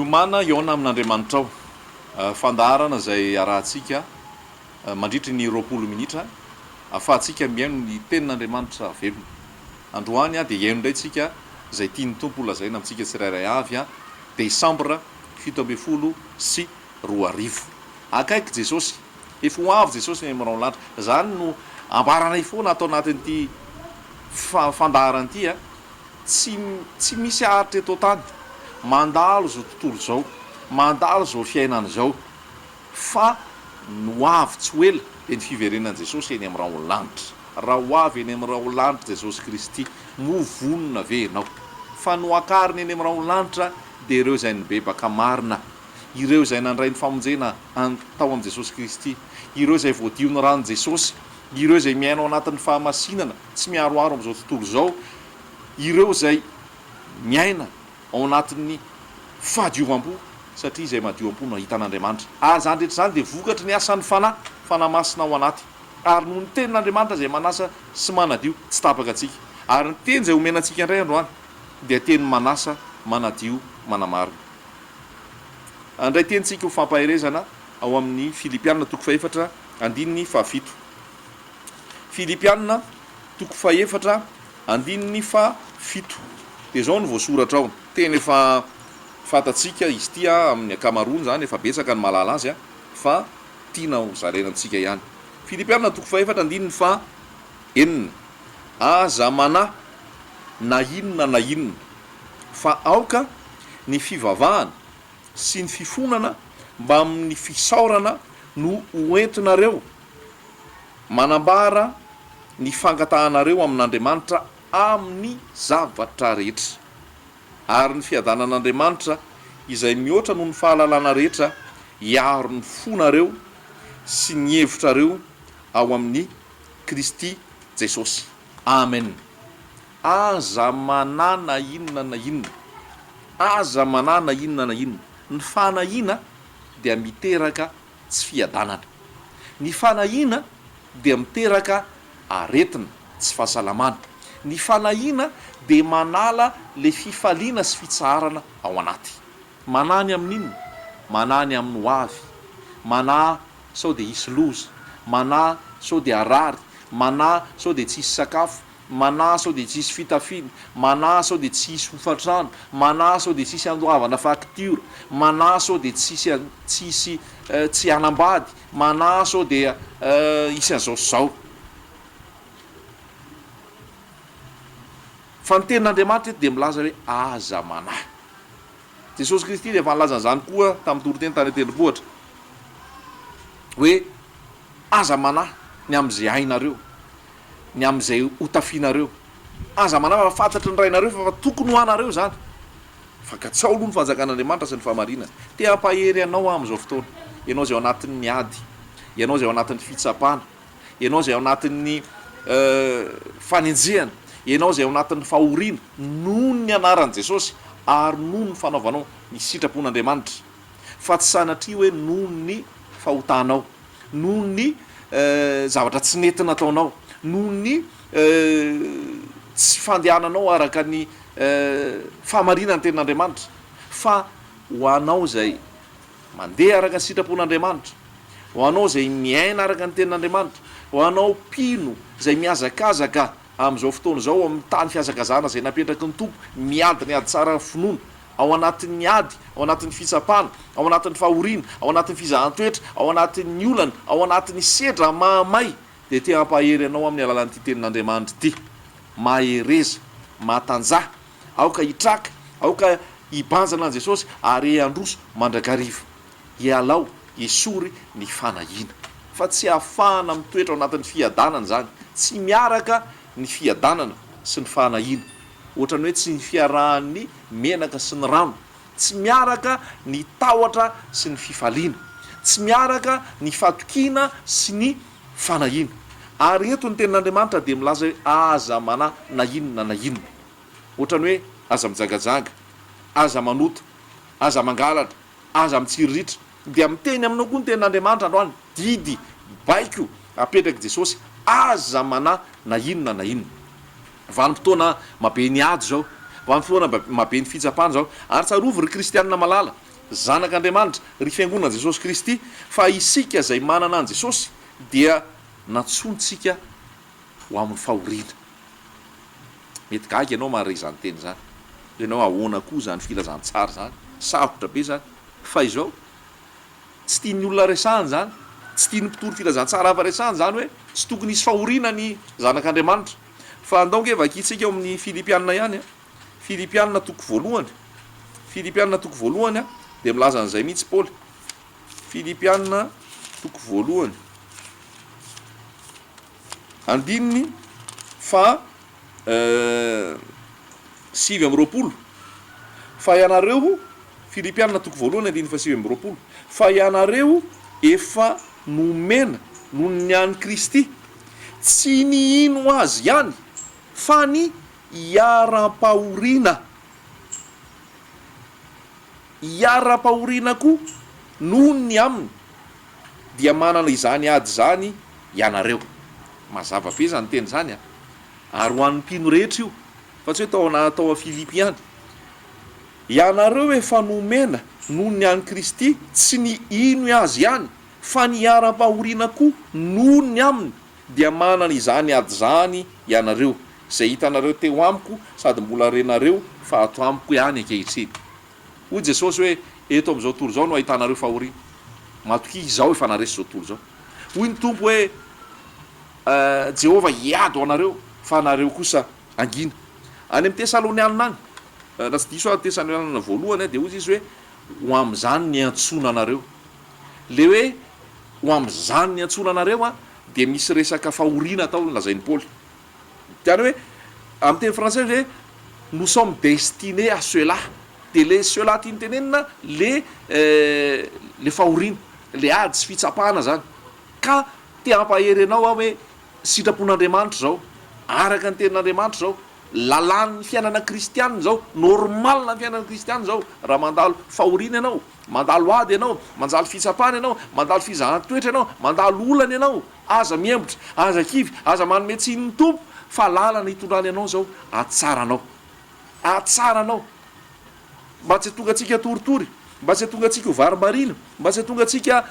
fiomana iona amin'Andriamanitra ao fandaharana zay arahantsika mandritry ny 20 minitra afahantsika miaino ny tenin'Andriamanitra velona androany a dia iaino indray tsika zay tiany tompo lazaina amintsika tsirairay avy a Desambra 17 sy 2000 akaiky Jesosy efa ho avy Jesosy ny amin'irao lanitra zany no ambaranay foana atao anatin'ity fandaharana ity a tsy misy aritra eto tany mandalo zao tontolo zao mandalo zao fiainana zao fa no avy tsy hoela dia ny fiverenan'i Jesosy eny amin'raha olanitra raha ho avy eny amin'raha olanitra Jesosy Kristy movonina ve ianao fa no akariny eny amin'raha olanitra dia ireo izay nibebaka marina ireo izay nandray ny famonjena tao amin'i Jesosy Kristy ireo izay voadio ny ranon Jesosy ireo izay miaino anatin'ny fahamasinana tsy miaroaro amin'izao tontolo zao ireo izay miaina ao anatin'ny fahadiovam-po satria izay mahadiovam-po no ahita an'Andriamanitra ary zany rehetra zany dia vokatry ny asan'ny fanahy masina ao anaty ary no ny tenin'Andriamanitra izay manasa sy manadio tsy tapaka antsika ary ny teny izay omenantsika indray androany dia teny manasa manadio manamarina andray tenitsika ho fampaherezana ao amin'ny Filipianina 4:7 Filipianina 4:7 dia zao no voasoratra ao teny efa fatatsika izy ity a amin'ny akamarony zany efa betsaka ny malala azy a fa tiana ho zarena antsika ihany Filipianina 4:7 aza manahy na inona fa aoka ny fivavahana sy ny fifonana mba amin'ny fisaorana no hoentinareo manambara ny fangatahanareo amin'Andriamanitra amin'ny zavatra rehetra ary ny fiadanan'Andriamanitra izay mihoatra noho ny fahalalana rehetra hiaro ny fonareo sy ny hevitrareo ao amin'ny Kristy Jesosy. Amen. Aza manana inona na inona aza manana inona na inona ny fanahina dia miteraka tsy fiadanana ny fanahina dia miteraka aretina tsy fahasalamana ny fanahina dia manala le fifaliana sy fitsarana ao anaty manany amin'inona manany amin'ny ho avy manay sao dia hisy loza manay sao dia arary manay sao dia tsisy sakafo manay sao dia tsisy fitafiny manay sao dia tsisy hofatrano manay sao dia tsisy andoavana facture manay sao dia tsisy tsy anambady manay sao dia isy an'izao zao fa ny tenin'Andriamanitra eto dia milaza hoe aza manahy Jesosy Kristy dia efa nilazan'izany koa tamin'ny toroteny tany an-tendrombohitra hoe aza manahy ny amin'izay hainareo ny amin'izay hotafianareo aza manahy fa fantatry ny rainareo fa tokony ho anareo zany fa katsao aloha ny fanjakan'Andriamanitra sy ny fahamarinana te hampahery anao amin'izao fotoana ianao izay ao anatin'ny ady ianao izay ao anatin'ny fitsapana ianao izay ao anatin'ny fanenjehana ianao izay ao anatin'ny fahoriana noho ny anaran'i Jesosy ary noho ny fanaovanao ny sitrapon'Andriamanitra fa tsy sanatria hoe noho ny fahotanao noho ny zavatra tsy nentina ataonao noho ny tsy fandehananao araka ny fahamarinana ny tenin'Andriamanitra fa ho anao izay mandeha araka ny sitrapon'Andriamanitra ho anao izay miaina araka ny tenin'Andriamanitra ho anao mpino izay miazakazaka amin'izao fotoana zao amin'ny tany fiazakazana izay napetraky ny tompo miady ny ady tsara ny finoana ao anatin'ny ady ao anatin'ny fitsapana ao anatin'ny fahoriana ao anatin'ny fizahan-toetra ao anatin'ny olana ao anatin'ny sedra mahamay dia te hampahery anao amin'ny alalan'ity tenin'Andriamanitra ity mahereza matanjaha aoka hitraka aoka hibanjana an' Jesosy ary androso mandrakariva hialao esory ny fanahina fa tsy ahafahana mitoetra ao anatin'ny fiadanana zany tsy miaraka ny fiadanana sy ny fanahina ohatrany hoe tsy ny fiarahan'ny menaka sy ny rano tsy miaraka ny tahotra sy ny fifaliana tsy miaraka ny fatokiana sy ny fanahina ary eto ny tenin'Andriamanitra dia milaza hoe aza manahy na inona na inona ohatrany hoe aza mijagajaga aza manota aza mangalatra aza mitsiriritra dia miteny aminao koa ny tenin'Andriamanitra androany didy baiko apetraky Jesosy aza manahy na inona na inona vanim-potoana mabe ny ady zao vanim-potoana mabe ny fitsapana zao ary tsarovy ry kristianina malala zanak'andriamanitra ry fiangonana Jesosy Kristy, fa isika zay manana an Jesosy dia natsontsika ho amin'ny fahoriana. Mety gaga ianao mahare zany teny zany, ianao ahoana koa zany filazantsara zany, sarotra be zany, fa izao tsy tiany olona resahany zany, tsy tiany mpitory filazantsara hafa resahany zany hoe tsy tokony isy fahoriana ny zanak'andriamanitra. Fa andaonge vakitsika eo amin'ny Filipianina ihany a, Filipianina toko voalohany, Filipianina toko voalohany a, de milaza an'izay mihitsy Paoly. Filipianina toko voalohany andininy fa 7:20, fa ianareo, Filipianina toko voalohany andininy fa 7:20, fa ianareo efa nomena noho ny any Kristy tsy ny ino azy ihany fa ny iara-pahoriana, iara-pahoriana koa noho ny aminy dia manana izany ady zany ianareo. Mazava be zany teny zany a, ary ho an'ny mpino rehetra io, fa tsy hoe tao a Filipiany. Ianareo efa nomena noho ny any Kristy tsy ny ino azy ihany fa ny iara-pahoriana koa noho ny aminy dia manana izany ady zany ianareo, zay hitanareo teo amiko sady mbola renareo fa ato amiko ihany ankehitriny. Hoy Jesosy hoe eto am'izao tontolo zao no ahitanareo fahoriana, matoki izao efa naresy zao tontolo zao. Hoy ny tompo hoe Jehova hiady ho anareo fa anareo kosa angina. Any amin'ny Tesalonianina any, raha tsy diso Tesalonianina voalohany de hoy izy hoe ho am'izany ny antsona anareo. Le hoe ho am'izany ny antsona anareo a, de misy resaka fahoriana atao lazainy Paoly. Tiany hoe amin'ny teny français hoe nous sommes destinés à cela. De le cela tiany tenenina le fahoriana, le ady sy fitsapana zany. Ka te hampahery anao aho hoe sitrapon'Andriamanitra zao, araka ny tenin'Andriamanitra zao, lalàn'ny fiainana kristianina zao, normalna ny fiainana kristianina zao, raha mandalo fahoriana ianao, mandalo ady ianao, mandalo fitsapana ianao, mandalo fizahan-toetra ianao, mandalo olana ianao, aza miembotra, aza kivy, aza manome tsin'ny tompo, fa lalana hitondrany anao zao atsaranao, atsaranao, mba tsy tonga atsika toritory, mba tsy tonga atsika ho varimarina, mba tsy tonga atsika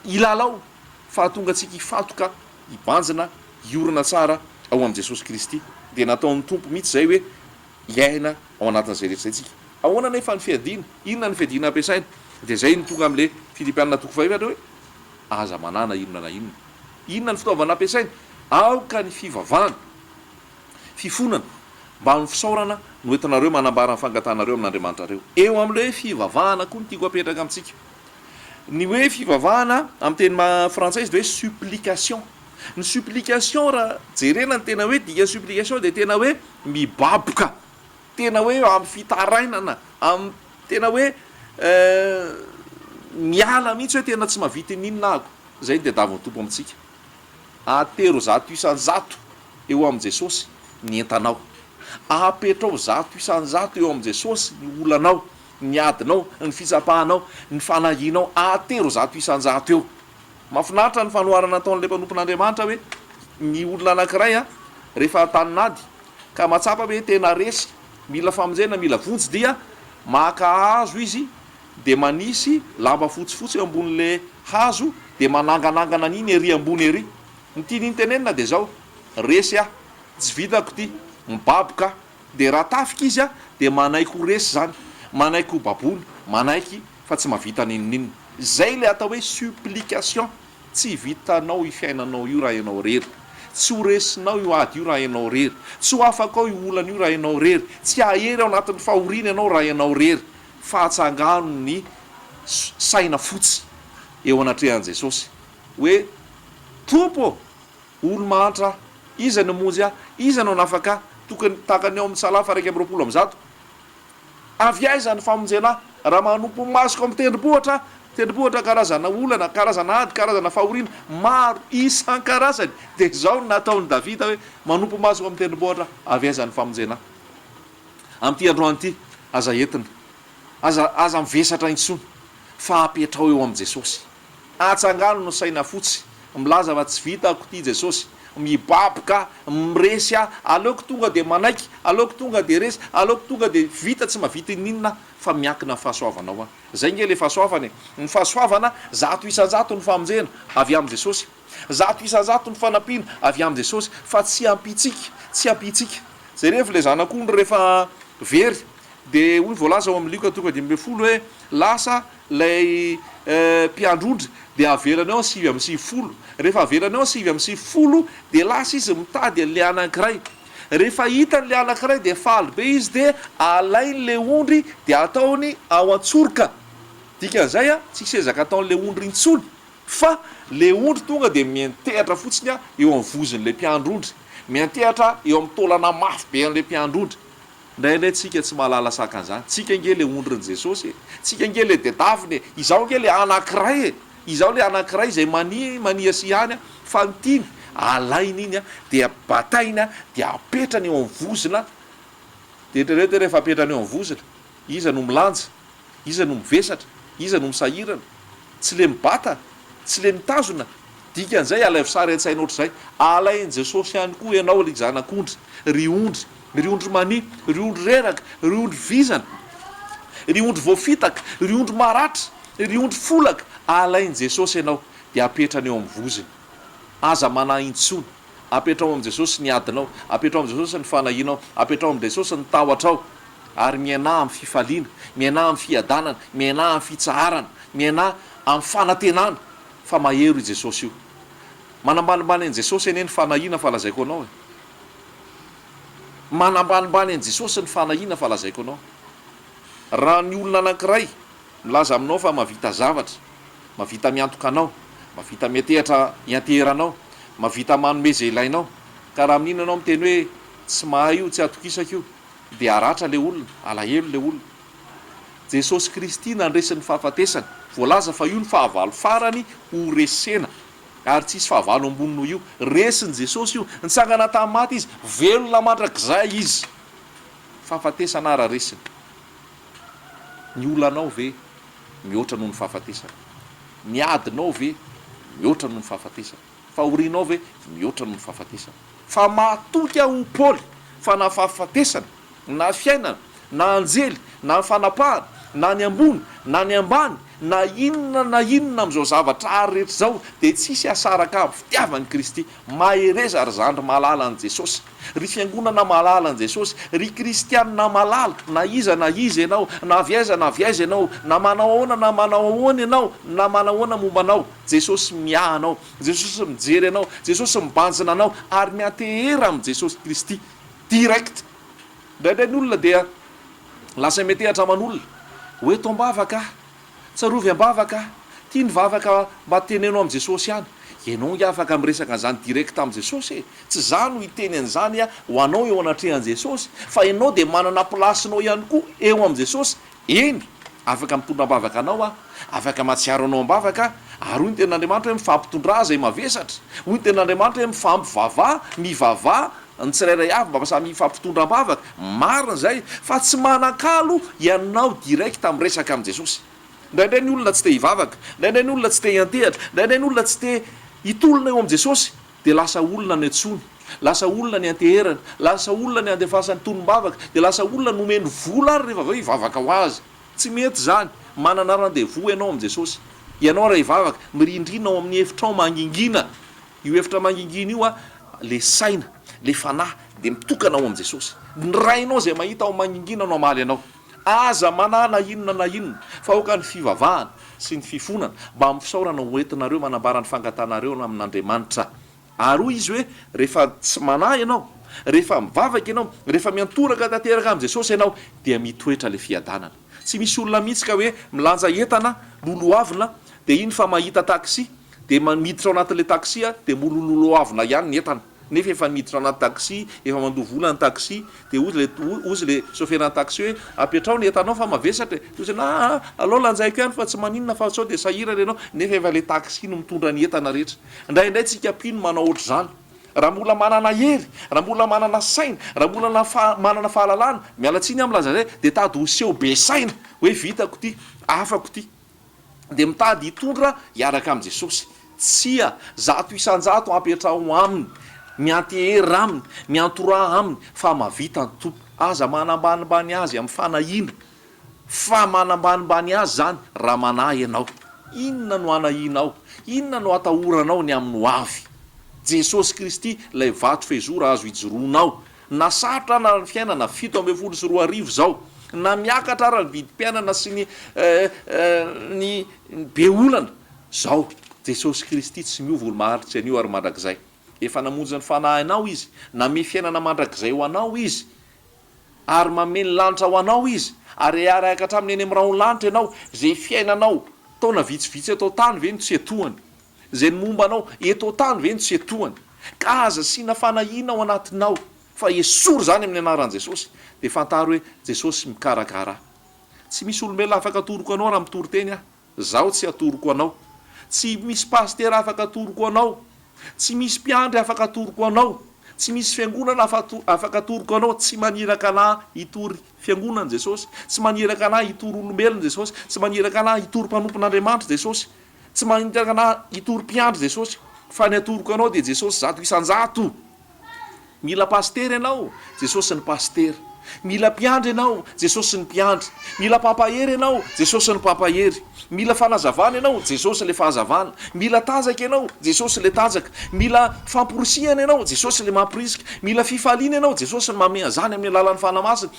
ilalao, fa tonga atsika hifatoka, hibanjana, hiorina tsara ao am' Jesosy Kristy. De nataon'ny tompo mihitsy zay hoe iaina ao anatin'izay rehetra zay tsika. Ahoana nefa ny fiadiana, inona ny fiadiana ampiasaina? De zay ny tonga am'le Filipianina toko faevatra hoe aza manana inona na inona. Inona ny fitaovana ampiasaina? Aoka ny fivavahana, fifonana mba amin'ny fisaorana no entinareo manambara ny fangatanareo amin'Andriamanitra reo. Eo am'le fivavahana koa ny tiako apetraka amintsika. Ny hoe fivavahana amin'ny teny frantsay izy de hoe supplication. Ny supplication raha jerena ny tena hoe dika supplication de tena hoe mibaboka, tena hoe amin'ny fitarainana, amin'ny tena hoe miala mihitsy hoe tena tsy mavity ninona ako. Zay de davon'ny tompo amintsika. Atero zato isan-jato eo am' Jesosy ny entanao, apetrao zato isan-jato eo am' Jesosy ny olanao, ny adinao, ny fitsapahanao, ny fanahinao, atero zato isan-jato eo. Mahafinaritra ny fanoharana ataon'le mpanompon'Andriamanitra hoe ny olona anankiray a rehefa taninady ka matsapa hoe tena resy, mila famonjena, mila vonjy, dia maka hazo izy de manisy lamba fotsifotsy eo ambon'le hazo de mananganangana an'iny ery ambony ery. Ny tian'iny tenenina de zao, resy a tsy vitako ty, mibaboka, de raha tafika izy a de manaiky ho resy zany, manaiky ho baboly, manaiky fa tsy mahavita ninninina. Zay le atao hoe supplication. Tsy vitanao i fiainanao io raha ianao rery, tsy ho resinao io ady io raha ianao rery, tsy ho afaka ao io olana io raha ianao rery, tsy ahery ao anatin'ny fahoriana ianao raha ianao rery, fa atsangano ny saina fotsy eo anatrehan'i Jesosy hoe tompo, olo-mahantra, iza ny monjy ahy, iza no nafaka tokony takany ao amin'ny salafa 120 avy aiza ny famonjena raha manompo masoko amin'ny tendrombohitra, tendrombohitra karazana olana, karazana ady, karazana fahoriana maro isan-karazany. De zao no nataon'ny Davida hoe manompo masoko amin'ny tendrombohitra, avy aiza ny famonjena am'ty androany ty, aza entina, aza mivesatra intsony, fa apetrao eo am' Jesosy, atsangano no saina fotsy, milaza fa tsy vitako ty Jesosy, mibaboka miresy aleoko tonga de manaiky aleoko tonga de resy aleoko tonga de vita tsy mahavita ninona fa miankina fahasoavanao a zay nge le fahasoavany ny fahasoavana zato isanjato ny famonjena avy am' jesosy zato isanjato ny fanampiana avy am' jesosy fa tsy ampitsika zay rehefa le zanak'ondry rehefa very de hoy voalaza ao am'lioka tonga de mbefolo hoe lasa lay mpiandrondry de averany ao 5 rehefa averany ao 5 de lasa izy mitady an'le anankiray rehefa hitany le anankiray de faly be izy de alainy le ondry de ataony ao antsoroka dikan'izay a tsisy ezaka ataon'le ondry intsony fa le ondry tonga de miantehatra fotsiny a eo am' vozin'le mpiandrondry miantehatra eo am' tolana mafy be an'le mpiandrondry ndraindray tsika tsy mahalala sakan'zany tsika nge le ondriny jesosy tsika nge le dedaviny izao nge le anankiray izao le anankiray zay maniasy ihany a fa mitiny alainy iny a de batainy a de apetrany eo am' vozina de trerety rehefa apetrany eo am' vozina iza no milanja iza no mivesatra iza no misahirana tsy le mibata tsy le mitazona dikan'izay alaivosary an-tsaina ohatr'zay alainy jesosy ihany koa ianao le zanak'ondry ry ondry mani ry ondry reraka ry ondry vizana ry ondry voafitaka ry ondry maratra ry ondry folaka alainy jesosy ianao de apetrany eo am' voziny aza mana intsony apetrao am' jesosy ny adinao apetrao am' jesosy ny fanahinao apetrao am' jesosy ny tahotrao ary miana am' fifaliana miana am' fiadanana miana am' fitsaharana miana am' fanantenana fa mahero i jesosy io manambanimbany an' jesosy eny ny fanahina fa lazaiko anao manambanimbany an' jesosy ny fanahina fa lazaiko anao raha ny olona anankiray milaza aminao fa mavita zavatra mavita miantoka anao mavita miatehatra ianteheranao mavita manome zay ilainao ka raha amin'ino anao miteny hoe tsy mahay io tsy atokisaka io de aratra le olona alahelo le olona jesosy kristy nandresin'ny fahafatesany voalaza fa io ny fahavalo farany ho resena ary tsisy fahavalo ambony noho io resiny jesosy io nitsangana tamy maty izy velona mandrak'zay izy fahafatesana ara resiny ny olanao ve mihoatra noho ny fahafatesana ny adinao ve mihoatra noho ny fahafatesana fa orinao ve mihoatra noho ny fahafatesana fa matoky aho paoly fa na fahafatesana na fiainana na anjely na fanapahana na ny ambony na ny ambany na inona am'izao zavatra ary rehetra zao de tsisy asaraka aby fitiavany kristy mahereza ary zandry malala an' jesosy ry fiangonana malala an' jesosy ry kristianina malala na iza ianao na viaiza ianao na manao ahoana na manao ahoana ianao na manao ahoana momba anao jesosy miahanao jesosy mijery anao jesosy mibanjina anao ary miantehera am' jesosy kristy direct ndraindray ny olona dia lasa metehatra aman'olona hoe tombavaka tsarovy ambavaka tia ny vavaka mba tenenao am' jesosy ihany ianao ngy afaka miresaka an'izany direct am' jesosy tsy za no hiteny an'izany a ho anao eo anatrehan' jesosy fa ianao de manana plasinao ihany koa eo am' jesosy eny afaka mitondra ambavaka anao a afaka matsiaro anao ambavaka ary hoy ny ten'andriamanitra hoe mifampitondra zay mavesatra hoy ny ten'andriamanitra hoe mifampivava mivava ny tsirairay avy mba pasa mifampitondra ambavaka marina zay fa tsy manakalo ianao direct am' resaka am' jesosy ndraindray ny olona tsy te hivavaka ndraindray ny olona tsy te hiantehatra ndraindray ny olona tsy te hitolona eo am' jesosy de lasa olona ny antsony lasa olona ny anteherana lasa olona ny andefasany tolombavaka de lasa olona nomeny vola ary rehefa aveo hivavaka ho azy tsy mety zany manana randevo ianao am' jesosy ianao raha hivavaka mirindrina ao amin'ny efitrao mangingina io efitra mangingina io a le saina le fanahy de mitokana ao am' jesosy nrainao zay mahita ao mangingina anao amaly anao aza manana inona na inona fa oka ny fivavahana sy ny fifonana mba mifisaorana hoentinareo manambarany fangatanareo amin'andriamanitra ary hoy izy hoe rehefa tsy manahy ianao rehefa mivavaka ianao rehefa miantoraka tanteraka am' jesosy ianao dia mitoetra le fiadanana tsy misy olona mihitsy ka hoe milanja entana loloavina de iny fa mahita taxi de miditra ao anatin'le taxi a de molololoavina ihany ny entana nefa efa miditra anaty taxi efa mandovola ny taxi de ozy le soferany taxi hoe apetrao ny entanao fa mavesatra ozy na aloha lanjaiko ihany fa tsy maninona fa sao de sahirana ianao nefa efa le taxi no mitondra ny entana rehetra indraindray tsika pino manao ohatr' zany raha mbola manana hery raha mbola manana saina raha mbola manana fahalalana mialatsiny am'laza zay de tady hoseho be saina hoe vitako ty afako ty de mitady hitondra hiaraka am' jesosy tsia zato isanjato apetrao aminy miantehery aminy miantora aminy fa mavita ny tompo aza manambanimbany azy amin'ny fanahina fa manambanimbany azy zany raha manahy ianao inona no anahinao inona no atahoranao ny amin'ny ho avy jesosy kristy lay vato fehizora azo ijoroanao na sarotra na ny fiainana 7 zao na miakatra ara ny vidim-piainana sy ny be olana zao jesosy kristy tsy miova olo maharitsy an'io ary mandrakizay efa namonjy ny fanahinao izy name fiainana mandrakizay ho anao izy ary mameny lanitra ho anao izy ary arakatra aminy eny amin'ny raha ho lanitra ianao zay fiainanao taona vitsivitsy atao tany ve no tsy etohany zay ny momba anao eto tany ve no tsy etohany ka aza sina fanahina ao anatinao fa esory zany amin'ny anaran'i jesosy de fantaro hoe jesosy mikarakara tsy misy olombelona afaka atoroko anao raha mitory teny ah zaho tsy atoroko anao tsy misy pastera afaka atoroko anao tsy misy mpiandry afaka atoroko anao tsy misy fiangonana afaka atoroko anao tsy maniraka anahy hitory fiangonana jesosy tsy maniraka anahy hitory olombelona jesosy tsy maniraka anahy hitory mpanompon'andriamanitra jesosy tsy maniraka anahy hitory mpiandry jesosy fa ny atoroko anao de jesosy 100 mila pastera ianao jesosy ny pastera mila mpiandry ianao jesosy ny mpiandry mila pampahery ianao jesosy ny pampahery mila fanazavana ianao jesosy le fahazavana mila tazaka ianao jesosy le tazaka mila famporisihana ianao jesosy le mampirisika mila fifaliana ianao jesosy ny mamea zany amin'ny alalan'ny fanamasina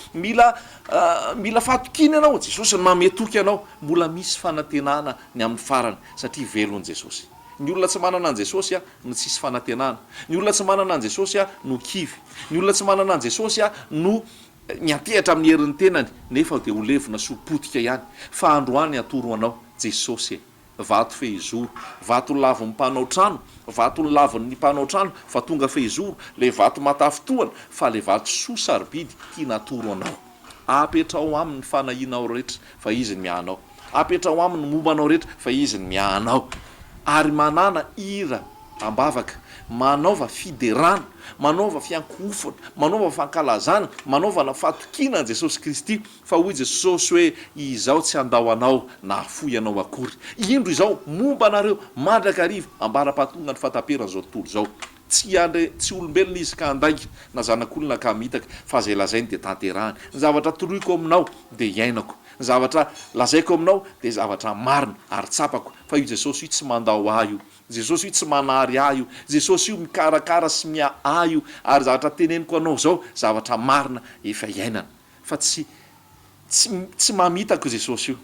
mila fatokina ianao jesosy ny mametoky ianao mbola misy fanantenana ny amin'ny farany satria velony jesosy ny olona tsy manana an jesosy a no tsisy fanantenana ny olona tsy manana an jesosy a no kivy ny olona tsy manana an jesosy a no miantehatra amin'ny herin'ny tenany nefa de olevina sopotika ihany fa androany atoro anao jesosy vato fehizoro vato lavo ny mpanao trano vato ny lavon'ny mpanao trano fa tonga fehizoro le vato matafitohana fa le vato sosarobidy tiana atoro anao apetrao aminy fanahinao rehetra fa izy ny miahanao apetrao aminy mombanao rehetra fa izy ny miahanao ary manana ira ambavaka manaova fiderana manaova fiankofana manaova fankalazana manaovana fatokina jesosy kristy fa hoy jesosy hoe izao tsy andao anao na afoy anao akory indro izao momba anareo mandrakarivo ambara-pahatonga ny fataperana zao tontolo zao tsy olombelona izy ka andaika na zanak'olona ka mitaka fa zay lazainy de tanterahany ny zavatra toroiko aminao de iainako ny zavatra lazaiko aminao de zavatra marina ary tsapako fa io jesosy io tsy mandao ahy io jesosy io tsy manary ahy io jesosy io mikarakara sy mia ahy io ary zavatra teneniko anao zao zavatra marina efa iainana fa tsy mamitako jesosy io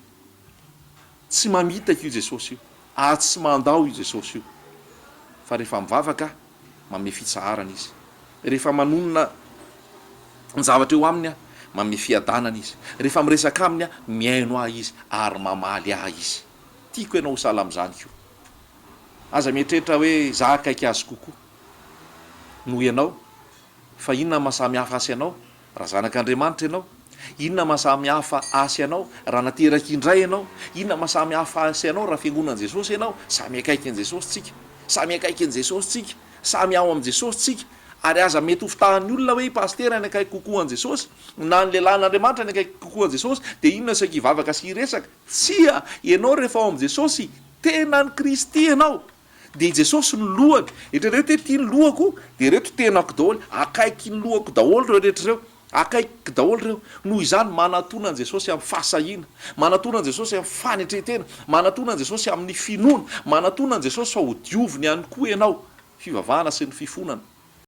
tsy mamitaka io jesosy io ary tsy mandao io jesosy io fa rehefa mivavaka mame fitsaharana izy rehefa manonona ny zavatra eo aminy a mame fiadanana izy rehefa miresaka aminy a miaino ahy izy ary mamaly ahy izy tiako ianao ho sala am'zany ko aza mietrehitra hoe za akaiky azy kokoa noho ianao fa inona mahasamy hafa asy ianao raha zanak'andriamanitra ianao inona mahasamy hafa asy ianao raha nateraky indray ianao inona mahasamy hafa asy ianao raha fiangonan'i jesosy ianao samy akaiky an' jesosy tsika samy akaiky an' jesosy tsika samy ao am' jesosy tsika ary aza mety hofitahan'ny olona hoe pastera ny akaiky kokoa an' jesosy na ny lehilahin'andriamanitra ny akaiky kokoa an' jesosy de inona saky hivavaka sy hiresaka tsia ianao rehefa ao am' jesosy tena ny kristy ianao de jesosy ny lohany etrareto hoe tia ny lohako de reto tenako daholo akaiky ny lohako daholo reo rehetra reo akaiky daholo reo noho izany manatona an' jesosy amin'ny fahasahina manatona an' jesosy amin'ny fanetretena manatona an' jesosy amin'ny finoana manatona an' jesosy fa ho dioviny ihany koa ianao fivavahana sy ny fifonana